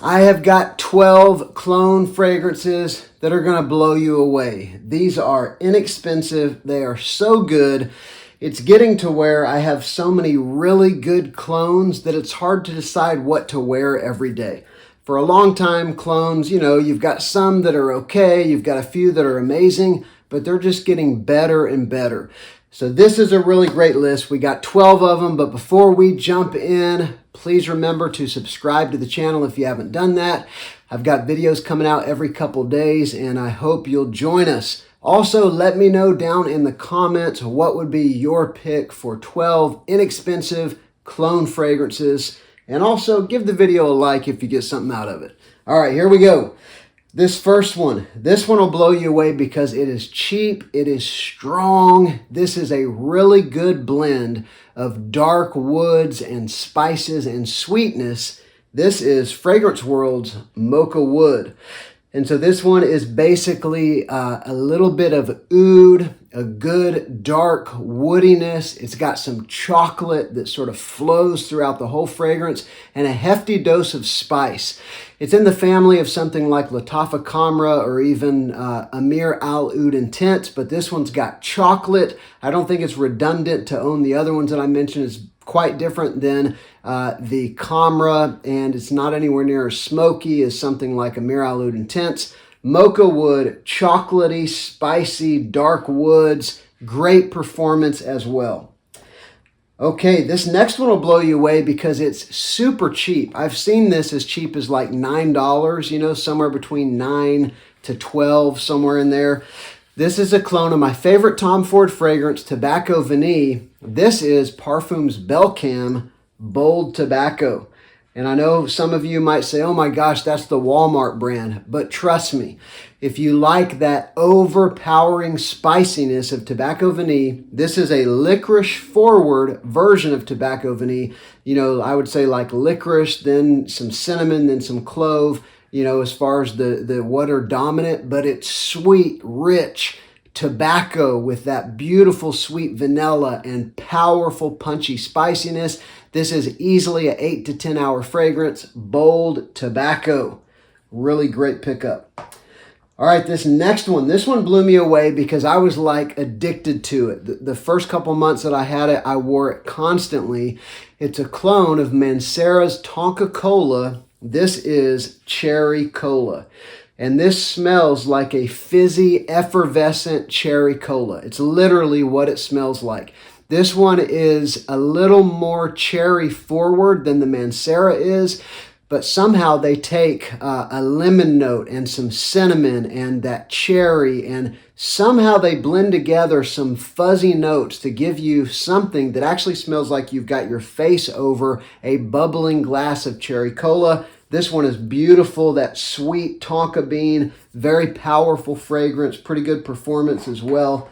I have got 12 clone fragrances that are going to blow you away. These are inexpensive. They are so good. It's getting to where I have so many really good clones that it's hard to decide what to wear every day. For a long time, clones, you've got some that are okay, you've got a few that are amazing, but they're just getting better and better. So this is a really great list. We got 12 of them, but before we jump in, please remember to subscribe to the channel if you haven't done that. I've got videos coming out every couple days, and I hope you'll join us. Also, let me know down in the comments what would be your pick for 12 inexpensive clone fragrances. And also, give the video a like if you get something out of it. All right, here we go. This one will blow you away because it is cheap, it is strong. This is a really good blend of dark woods and spices and sweetness. This is Fragrance World's Mocha Wood. And so this one is basically a little bit of oud, a good dark woodiness. It's got some chocolate that sort of flows throughout the whole fragrance and a hefty dose of spice. It's in the family of something like Latafa Camra or even Amir Al Oud Intense, but this one's got chocolate. I don't think it's redundant to own the other ones that I mentioned. It's quite different than the Camra, and it's not anywhere near as smoky as something like Amir Al Oud Intense. Mocha Wood, chocolatey, spicy, dark woods, great performance as well. Okay, this next one will blow you away because it's super cheap. I've seen this as cheap as like $9, somewhere between 9 to 12, somewhere in there. This is a clone of my favorite Tom Ford fragrance, Tobacco Vanille. This is Parfums Belcam Bold Tobacco. And I know some of you might say, oh my gosh, that's the Walmart brand. But trust me, if you like that overpowering spiciness of Tobacco Vanille, this is a licorice forward version of Tobacco Vanille. I would say like licorice, then some cinnamon, then some clove, as far as the what are dominant, but it's sweet, rich tobacco with that beautiful sweet vanilla and powerful punchy spiciness. This is easily an 8 to 10 hour fragrance, Bold Tobacco. Really great pickup. All right, this one blew me away because I was like addicted to it. The first couple months that I had it, I wore it constantly. It's a clone of Mancera's Tonka Cola. This is Cherry Cola. And this smells like a fizzy, effervescent cherry cola. It's literally what it smells like. This one is a little more cherry forward than the Mancera is, but somehow they take a lemon note and some cinnamon and that cherry, and somehow they blend together some fuzzy notes to give you something that actually smells like you've got your face over a bubbling glass of cherry cola. This one is beautiful, that sweet tonka bean, very powerful fragrance, pretty good performance as well.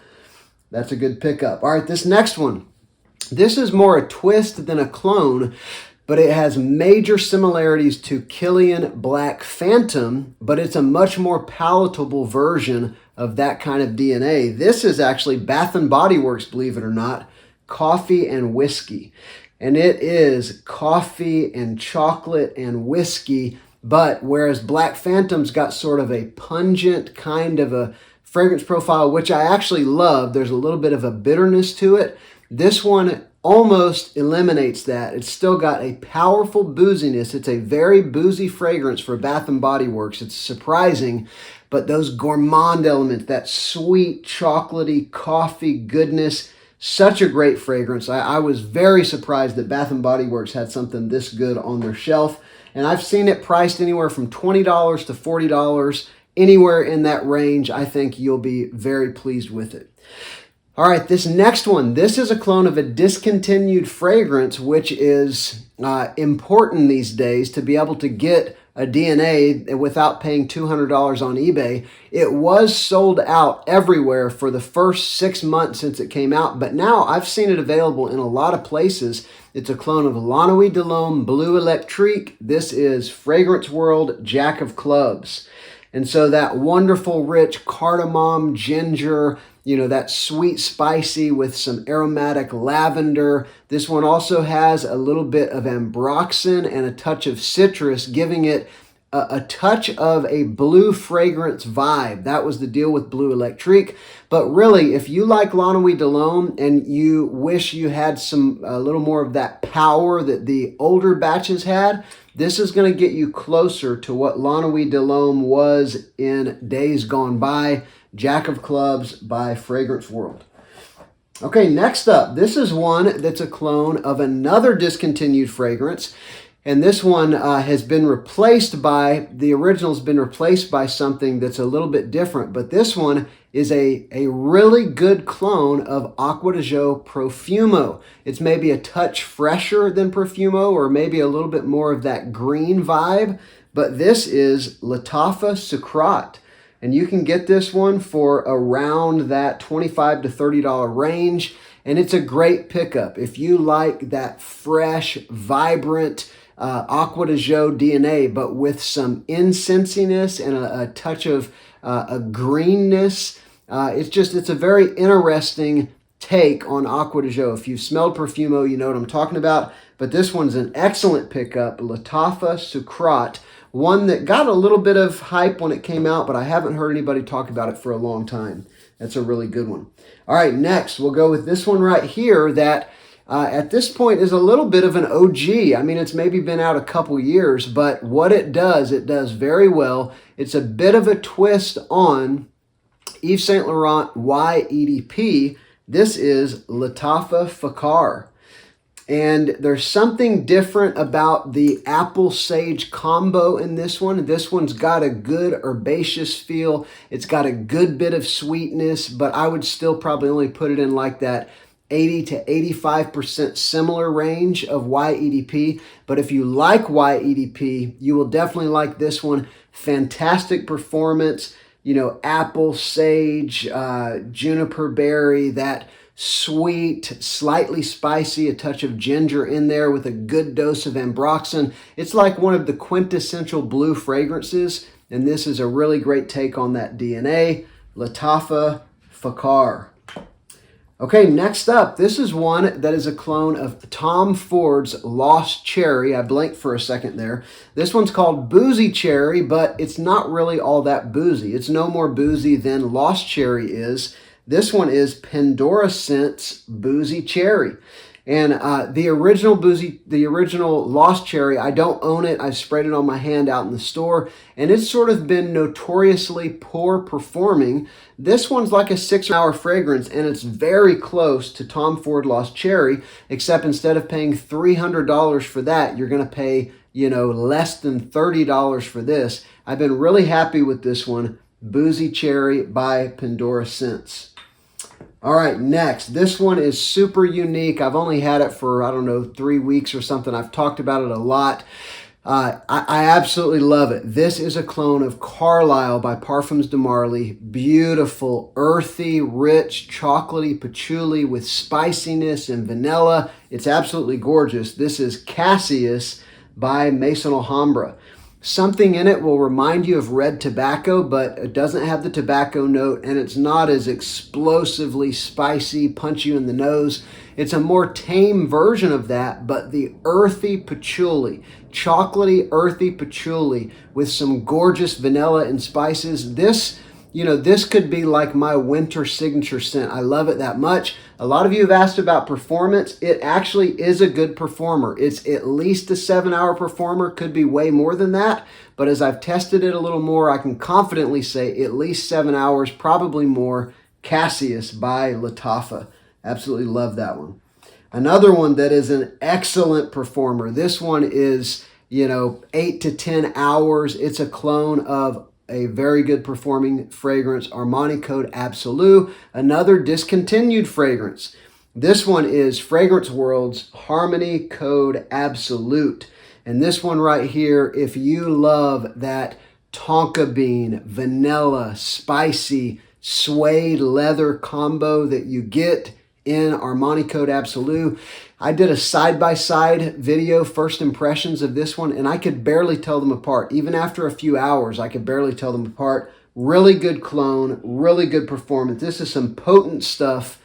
That's a good pickup. All right, this next one. This is more a twist than a clone, but it has major similarities to Killian Black Phantom, but it's a much more palatable version of that kind of DNA. This is actually Bath & Body Works, believe it or not, Coffee and Whiskey. And it is coffee and chocolate and whiskey, but whereas Black Phantom's got sort of a pungent kind of a fragrance profile, which I actually love, there's a little bit of a bitterness to it. This one almost eliminates that. It's still got a powerful booziness. It's a very boozy fragrance for Bath & Body Works. It's surprising, but those gourmand elements, that sweet, chocolatey, coffee goodness, such a great fragrance. I was very surprised that Bath & Body Works had something this good on their shelf. And I've seen it priced anywhere from $20 to $40. Anywhere in that range, I think you'll be very pleased with it. All right, this next one. This is a clone of a discontinued fragrance, which is important these days to be able to get a DNA without paying $200 on eBay. It was sold out everywhere for the first 6 months since it came out, but now I've seen it available in a lot of places. It's a clone of La Nuit de l'Homme Bleu Electrique. This is Fragrance World Jack of Clubs. And so that wonderful, rich cardamom, ginger, that sweet spicy with some aromatic lavender. This one also has a little bit of ambroxan and a touch of citrus, giving it a touch of a blue fragrance vibe. That was the deal with Blue Electrique. But really, if you like La Nuit de l'Homme and you wish you had a little more of that power that the older batches had, this is going to get you closer to what La Nuit de l'Homme was in days gone by. Jack of Clubs by Fragrance World. Okay, next up, this is one that's a clone of another discontinued fragrance. And this one has been replaced by, the original's been replaced by something that's a little bit different. But this one is a really good clone of Acqua di Gio Profumo. It's maybe a touch fresher than Profumo, or maybe a little bit more of that green vibe. But this is LFA Sucat. And you can get this one for around that $25 to $30 range. And it's a great pickup. If you like that fresh, vibrant Acqua di Gio DNA, but with some incensiness and a touch of a greenness, it's a very interesting take on Acqua di Gio. If you've smelled Profumo, you know what I'm talking about. But this one's an excellent pickup, LFA Sucat. One that got a little bit of hype when it came out, but I haven't heard anybody talk about it for a long time. That's a really good one. All right, next we'll go with this one right here that at this point is a little bit of an OG. I mean, it's maybe been out a couple years, but what it does very well. It's a bit of a twist on Yves Saint Laurent YEDP. This is LFA Fakar. And there's something different about the apple sage combo in this one. This one's got a good herbaceous feel. It's got a good bit of sweetness, but I would still probably only put it in like that 80 to 85% similar range of YEDP. But if you like YEDP, you will definitely like this one. Fantastic performance, apple, sage, juniper berry, that sweet, slightly spicy, a touch of ginger in there with a good dose of ambroxan. It's like one of the quintessential blue fragrances, and this is a really great take on that DNA, LFA Fakar. Okay, next up, this is one that is a clone of Tom Ford's Lost Cherry. I blinked for a second there. This one's called Boozy Cherry, but it's not really all that boozy. It's no more boozy than Lost Cherry is. This one is Pandora Scents Boozy Cherry. And the original Lost Cherry, I don't own it. I sprayed it on my hand out in the store, and it's sort of been notoriously poor performing. This one's like a 6-hour fragrance, and it's very close to Tom Ford Lost Cherry, except instead of paying $300 for that, you're going to pay, less than $30 for this. I've been really happy with this one, Boozy Cherry by Pandora Scents. All right, next. This one is super unique. I've only had it for, 3 weeks or something. I've talked about it a lot. I absolutely love it. This is a clone of Carlisle by Parfums de Marly. Beautiful, earthy, rich, chocolatey patchouli with spiciness and vanilla. It's absolutely gorgeous. This is Cassis by Maison Alhambra. Something in it will remind you of red tobacco, but it doesn't have the tobacco note, and it's not as explosively spicy, punch you in the nose. It's a more tame version of that, but the earthy patchouli, chocolatey, earthy patchouli with some gorgeous vanilla and spices. This could be like my winter signature scent. I love it that much. A lot of you have asked about performance. It actually is a good performer. It's at least a 7-hour performer, could be way more than that. But as I've tested it a little more, I can confidently say at least 7 hours, probably more. Cassis by Latafa. Absolutely love that one. Another one that is an excellent performer. This one is, 8 to 10 hours. It's a clone of a very good performing fragrance, Armani Code Absolute, another discontinued fragrance. This one is Fragrance World's Harmony Code Absolute. And this one right here, if you love that tonka bean, vanilla, spicy, suede leather combo that you get in Armani Code Absolute. I did a side-by-side video, first impressions of this one, and I could barely tell them apart. Even after a few hours, I could barely tell them apart. Really good clone, really good performance. This is some potent stuff.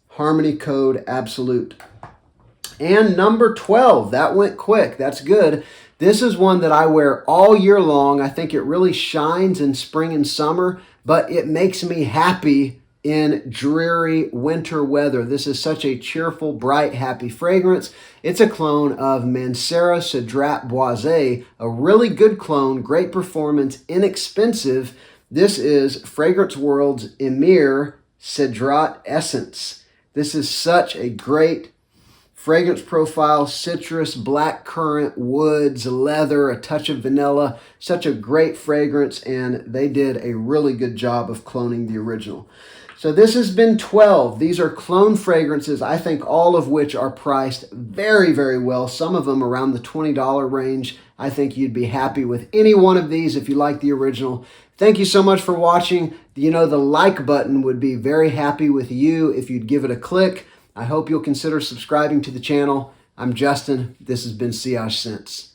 Harmony Code Absolute. And number 12, that went quick. That's good. This is one that I wear all year long. I think it really shines in spring and summer, but it makes me happy in dreary winter weather. This is such a cheerful, bright, happy fragrance. It's a clone of Mancera Cedrat Boisé, a really good clone, great performance, inexpensive. This is Fragrance World's Emir Cedrat Essence. This is such a great fragrance profile, citrus, black currant, woods, leather, a touch of vanilla. Such a great fragrance, and they did a really good job of cloning the original. So this has been 12. These are clone fragrances, I think all of which are priced very, very well. Some of them around the $20 range. I think you'd be happy with any one of these if you like the original. Thank you so much for watching. You know, the like button would be very happy with you if you'd give it a click. I hope you'll consider subscribing to the channel. I'm Justin. This has been Sillage Scents.